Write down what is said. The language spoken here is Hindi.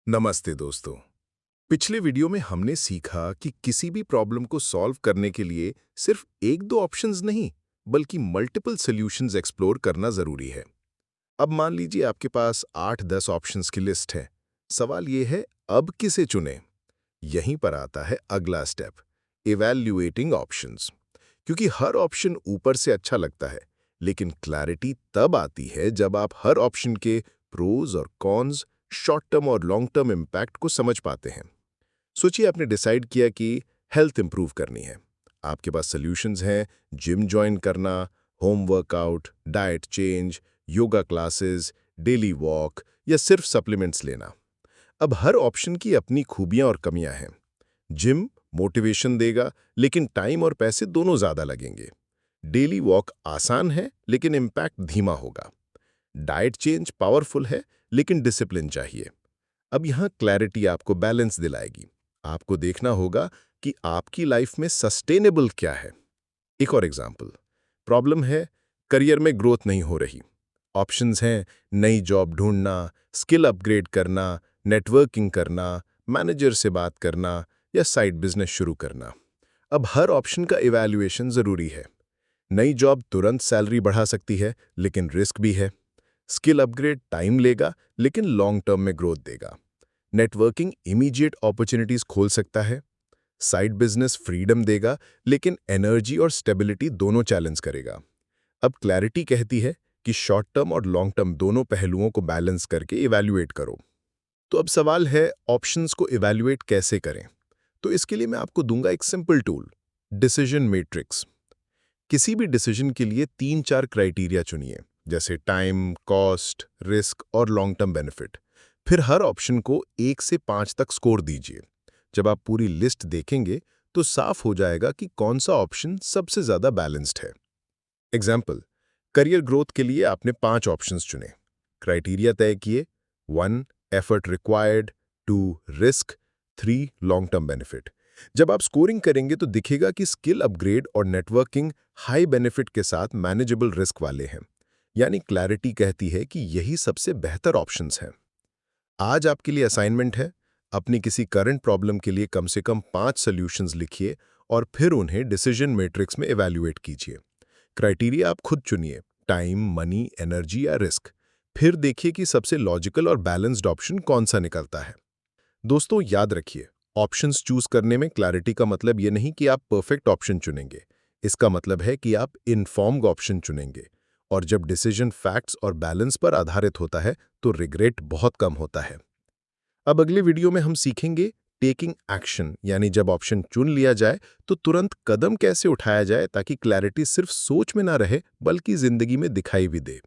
नमस्ते दोस्तों। पिछले वीडियो में हमने सीखा कि किसी भी प्रॉब्लम को सॉल्व करने के लिए सिर्फ एक दो ऑप्शंस नहीं बल्कि मल्टीपल सॉल्यूशंस एक्सप्लोर करना जरूरी है। अब मान लीजिए आपके पास 8-10 ऑप्शंस की लिस्ट है। सवाल ये है, अब किसे चुनें? यहीं पर आता है अगला स्टेप, इवैल्यूएटिंग ऑप्शंस। क्योंकि हर ऑप्शन ऊपर से अच्छा लगता है, लेकिन क्लैरिटी तब आती है जब आप हर ऑप्शन के प्रोज और कॉन्स, शॉर्ट टर्म और लॉन्ग टर्म इम्पैक्ट को समझ पाते हैं। सोचिए आपने डिसाइड किया कि हेल्थ इंप्रूव करनी है। आपके पास सॉल्यूशंस हैं, जिम ज्वाइन करना, home workout, diet change, yoga classes, daily walk या सिर्फ सप्लीमेंट्स लेना। अब हर ऑप्शन की अपनी खूबियां और कमियां हैं। जिम मोटिवेशन देगा, लेकिन टाइम और पैसे दोनों ज्यादा लगेंगे। डेली वॉक आसान है लेकिन इम्पैक्ट धीमा होगा। डाइट चेंज पावरफुल है लेकिन डिसिप्लिन चाहिए। अब यहाँ क्लैरिटी आपको बैलेंस दिलाएगी। आपको देखना होगा कि आपकी लाइफ में सस्टेनेबल क्या है। एक और एग्जांपल, प्रॉब्लम है करियर में ग्रोथ नहीं हो रही। ऑप्शंस हैं नई जॉब ढूंढना, स्किल अपग्रेड करना, नेटवर्किंग करना, मैनेजर से बात करना या साइड बिजनेस शुरू करना। अब हर ऑप्शन का इवैल्यूएशन जरूरी है। नई जॉब तुरंत सैलरी बढ़ा सकती है लेकिन रिस्क भी है। स्किल अपग्रेड टाइम लेगा लेकिन लॉन्ग टर्म में ग्रोथ देगा। नेटवर्किंग इमीडिएट अपॉर्चुनिटीज खोल सकता है। साइड बिजनेस फ्रीडम देगा लेकिन एनर्जी और स्टेबिलिटी दोनों चैलेंज करेगा। अब क्लैरिटी कहती है कि शॉर्ट टर्म और लॉन्ग टर्म दोनों पहलुओं को बैलेंस करके इवैल्यूएट करो। तो अब सवाल है, ऑप्शंस को इवैल्यूएट कैसे करें? तो इसके लिए मैं आपको दूंगा एक सिंपल टूल, डिसीजन मैट्रिक्स। किसी भी डिसीजन के लिए 3-4 क्राइटेरिया चुनिए, जैसे टाइम, कॉस्ट, रिस्क और लॉन्ग टर्म बेनिफिट। फिर हर ऑप्शन को 1 से 5 तक स्कोर दीजिए। जब आप पूरी लिस्ट देखेंगे तो साफ हो जाएगा कि कौन सा ऑप्शन सबसे ज्यादा बैलेंस्ड है। एग्जाम्पल, करियर ग्रोथ के लिए आपने 5 ऑप्शंस चुने। क्राइटेरिया तय किए: 1 effort required, 2 risk, 3 long term benefit. जब आप स्कोरिंग करेंगे तो दिखेगा कि स्किल अपग्रेड और नेटवर्किंग हाई बेनिफिट के साथ मैनेजेबल रिस्क वाले हैं। यानी क्लैरिटी कहती है कि यही सबसे बेहतर ऑप्शंस हैं। आज आपके लिए असाइनमेंट है, अपनी किसी करंट प्रॉब्लम के लिए कम से कम 5 सॉल्यूशंस लिखिए और फिर उन्हें डिसीजन मैट्रिक्स में इवैल्यूएट कीजिए। क्राइटेरिया आप खुद चुनिए: टाइम, मनी, एनर्जी या रिस्क। फिर देखिए कि सबसे लॉजिकल और बैलेंस्ड ऑप्शन कौन सा निकलता है। दोस्तों याद रखिए, ऑप्शंस चूज करने में क्लैरिटी का मतलब ये नहीं कि आप परफेक्ट ऑप्शन चुनेंगे। इसका मतलब है कि आप इन्फॉर्म्ड ऑप्शन चुनेंगे। और जब डिसीजन फैक्ट्स और बैलेंस पर आधारित होता है तो रिग्रेट बहुत कम होता है। अब अगले वीडियो में हम सीखेंगे टेकिंग एक्शन, यानी जब ऑप्शन चुन लिया जाए तो तुरंत कदम कैसे उठाया जाए ताकि क्लैरिटी सिर्फ सोच में ना रहे बल्कि जिंदगी में दिखाई भी दे।